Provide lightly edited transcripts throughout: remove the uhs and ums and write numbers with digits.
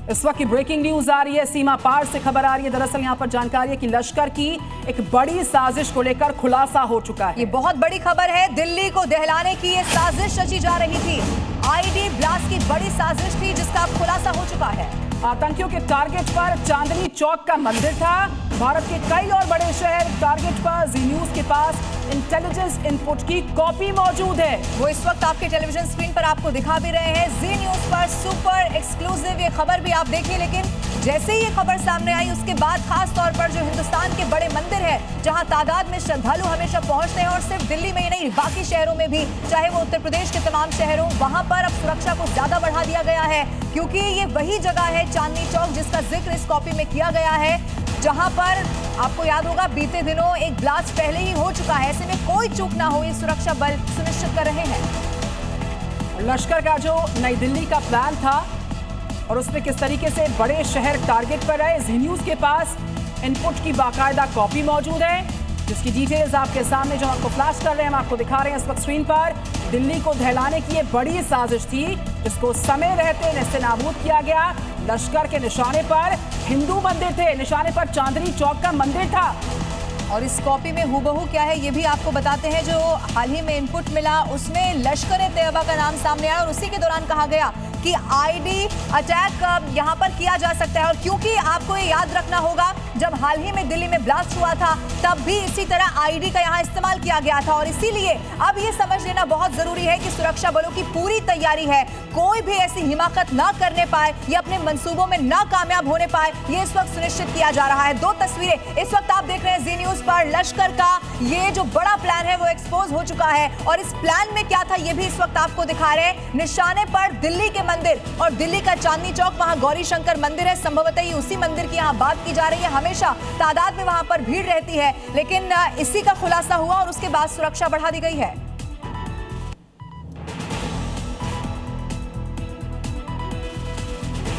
इस वक्त की ब्रेकिंग न्यूज आ रही है, सीमा पार से खबर आ रही है। दरअसल यहां पर जानकारी है कि लश्कर की एक बड़ी साजिश को लेकर खुलासा हो चुका है। ये बहुत बड़ी खबर है। दिल्ली को दहलाने की ये साजिश रची जा रही थी। आईडी ब्लास्ट की बड़ी साजिश थी जिसका अब खुलासा हो चुका है। आतंकियों के टारगेट पर चांदनी चौक का मंदिर था। भारत के कई और बड़े शहर टारगेट पर। जी न्यूज के पास इंटेलिजेंस इनपुट की कॉपी मौजूद है। वो इस वक्त आपके टेलीविजन स्क्रीन पर आपको दिखा भी रहे हैं। जी न्यूज पर सुपर एक्सक्लूसिव ये खबर भी आप देखिए। लेकिन जैसे ही ये खबर सामने आई उसके बाद खास तौर पर जो हिंदुस्तान के बड़े मंदिर है जहां तादाद में श्रद्धालु हमेशा पहुंचते हैं, और सिर्फ दिल्ली में ही नहीं बाकी शहरों में भी, चाहे वो उत्तर प्रदेश के तमाम शहरों, वहां पर अब सुरक्षा को ज्यादा बढ़ा दिया गया है। क्योंकि ये वही जगह है चांदनी चौक जिसका जिक्र इस कॉपी में किया गया है, जहां पर आपको याद होगा बीते दिनों एक ब्लास्ट पहले ही हो चुका है। ऐसे में कोई चूक ना हो ये सुरक्षा बल सुनिश्चित कर रहे हैं। लश्कर का जो नई दिल्ली का प्लान था और उसमें किस तरीके से बड़े शहर टारगेट पर रहे, जी न्यूज के पास इनपुट की बाकायदा कॉपी मौजूद है जिसकी डिटेल्स आपके सामने जो आपको फ्लैश कर रहे हैं, हम आपको दिखा रहे हैं इस वक्त स्क्रीन पर। दिल्ली को दहलाने की ये बड़ी साजिश थी जिसको समय रहते नेस्तनाबूद किया गया। लश्कर के निशाने पर हिंदू मंदिर थे, निशाने पर चांदनी चौक का मंदिर था। और इस कॉपी में हुबहू क्या है ये भी आपको बताते हैं। जो हाल ही में इनपुट मिला उसमें लश्कर-ए-तैयबा का नाम सामने आया और उसी के दौरान कहा गया कि आईडी अटैक यहां पर किया जा सकता है। और क्योंकि आपको ये याद रखना होगा जब हाल ही में दिल्ली में ब्लास्ट हुआ था तब भी इसी तरह आईडी का यहां इस्तेमाल किया गया था। और इसीलिए अब ये समझ लेना बहुत जरूरी है कि सुरक्षा बलों की पूरी तैयारी है। कोई भी ऐसी हिमाकत ना करने पाए या अपने मंसूबों में ना कामयाब होने पाए, ये इस वक्त सुनिश्चित किया जा रहा है। दो तस्वीरें इस वक्त आप देख रहे हैं जी न्यूज पर। लश्कर का ये जो बड़ा प्लान है वो एक्सपोज हो चुका है और इस प्लान में क्या था ये भी इस वक्त आपको दिखा रहे हैं। निशाने पर दिल्ली के मंदिर और दिल्ली का चांदनी चौक, वहां गौरी शंकर मंदिर है। संभवतः ये उसी मंदिर की यहां बात की जा रही है। हमेशा तादाद में वहां पर भीड़ रहती है, लेकिन इसी का खुलासा हुआ और उसके बाद सुरक्षा बढ़ा दी गई है।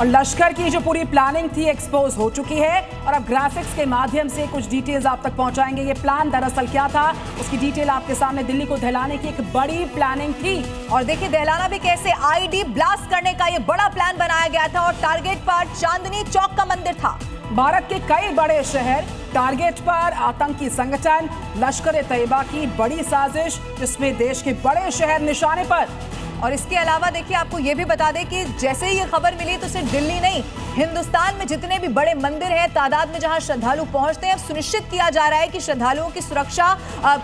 और लश्कर की जो पूरी प्लानिंग थी एक्सपोज हो चुकी है और अब ग्राफिक्स के माध्यम से कुछ डिटेल्स आप तक पहुंचाएंगे। ये प्लान दरअसल क्या था उसकी डिटेल आपके सामने। दिल्ली को दहलाने की एक बड़ी प्लानिंग थी और देखिए दहलाना भी कैसे। आईडी ब्लास्ट करने का ये बड़ा प्लान बनाया गया था और टारगेट पर चांदनी चौक का मंदिर था। भारत के कई बड़े शहर टारगेट पर। आतंकी संगठन लश्कर-ए-तैयबा की बड़ी साजिश जिसमें देश के बड़े शहर निशाने पर। और इसके अलावा देखिए आपको ये भी बता दें कि जैसे ही ये खबर मिली तो सिर्फ दिल्ली नहीं, हिंदुस्तान में जितने भी बड़े मंदिर हैं तादाद में जहां श्रद्धालु पहुंचते हैं, सुनिश्चित किया जा रहा है कि श्रद्धालुओं की सुरक्षा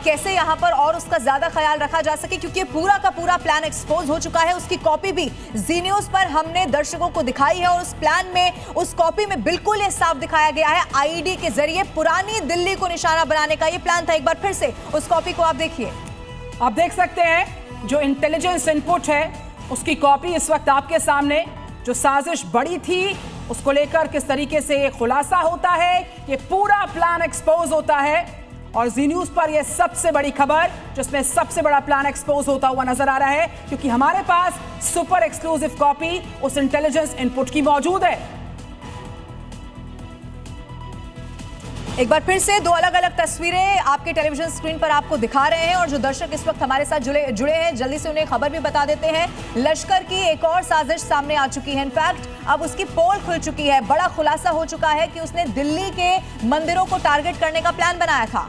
कैसे यहां पर और उसका ज्यादा ख्याल रखा जा सके। क्योंकि पूरा का पूरा प्लान एक्सपोज हो चुका है। उसकी कॉपी भी जी न्यूज पर हमने दर्शकों को दिखाई है और उस प्लान में, उस कॉपी में बिल्कुल ये साफ दिखाया गया है आईडी के जरिए पुरानी दिल्ली को निशाना बनाने का ये प्लान था। एक बार फिर से उस कॉपी को आप देखिए। आप देख सकते हैं जो इंटेलिजेंस इनपुट है उसकी कॉपी इस वक्त आपके सामने। जो साजिश बड़ी थी उसको लेकर किस तरीके से ये खुलासा होता है, ये पूरा प्लान एक्सपोज होता है। और जी न्यूज पर यह सबसे बड़ी खबर जिसमें सबसे बड़ा प्लान एक्सपोज होता हुआ नजर आ रहा है, क्योंकि हमारे पास सुपर एक्सक्लूसिव कॉपी उस इंटेलिजेंस इनपुट की मौजूद है। एक बार फिर से दो अलग अलग तस्वीरें आपके टेलीविजन स्क्रीन पर आपको दिखा रहे हैं और जो दर्शक इस वक्त हमारे साथ जुड़े हैं जल्दी से उन्हें खबर भी बता देते हैं। लश्कर की एक और साजिश सामने आ चुकी है। इनफैक्ट अब उसकी पोल खुल चुकी है। बड़ा खुलासा हो चुका है कि उसने दिल्ली के मंदिरों को टारगेट करने का प्लान बनाया था।